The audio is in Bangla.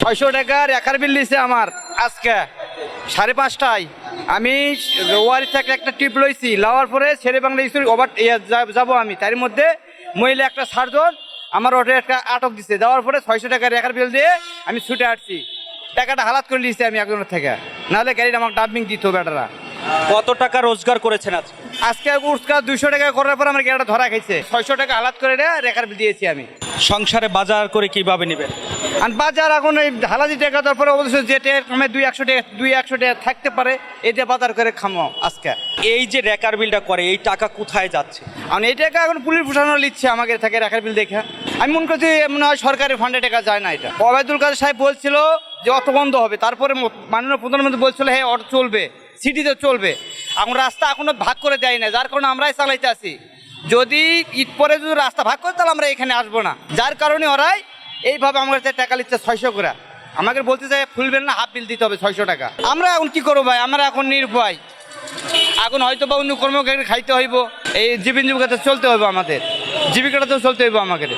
600 টাকার একার বিল দিছে আমার আজকে 5:30টায়। আমি ওয়ারি থেকে একটা টিপ লইছি, লওয়ার পরে ছেড়ে বাংলা স্কুল ওভার যাবো আমি, তার মধ্যে মহিলা একটা সার্জন আমার অটো একটা আটক দিচ্ছে, দেওয়ার পরে 600 টাকার একার বিল দিয়ে আমি ছুটে আসছি। টাকাটা হালাত করে নিয়েছি আমি একজনের থেকে, নাহলে গাড়িটা আমাকে ডাম্পিং দিত বেটারা। কত টাকা রোজগার করেছেন আজকে? আজকে উৎকার 200 টাকা করার পর আমার গাড়িটা ধরা খাইছে, 600 টাকা হালাত করে রেখার বিল দিয়েছি আমি। সংসারে বাজার করে কিভাবে নেবেন? আর বাজার এখন এই হালাদি টাকা দেওয়ার পরে অবশ্য যে আমি 200 টাকা থাকতে পারে, এটা বাজার করে খামো আজকে। এই যে রেকার বিলটা করে, এই টাকা কোথায় যাচ্ছে? আর এই টাকা এখন পুলিশ প্রশাসন নিচ্ছে আমাকে থেকে রেখার বিল দেখে। আমি মনে করছি মনে হয় সরকারি ফান্ডে টাকা যায় না। এটা ওবায়দুল কাদের সাহেব বলছিল যে অটো বন্ধ হবে, তারপরে মাননীয় প্রধানমন্ত্রী বলছিল হ্যাঁ অটো চলবে, সিটিতে চলবে। এখন রাস্তা এখনো ভাগ করে দেয় না, যার কারণে আমরাই চালাইতে আসি। যদি ঈদ পরে যদি রাস্তা ভাগ করে তাহলে আমরা এখানে আসবো না, যার কারণে ওরাই এইভাবে আমার কাছে টাকা নিচ্ছে 600 করে। আমাকে বলতে চাই ফুলবেন না, হাফ বিল দিতে হবে 600 টাকা। আমরা এখন কি করবো ভাই, আমরা এখন নির্ভয়। এখন হয়তো বা অন্য কর্মকারী খাইতে হইব, এই জীবন জীবিকাতে চলতে হইব, আমাদের জীবিকাটাতেও চলতে হইব আমাদের।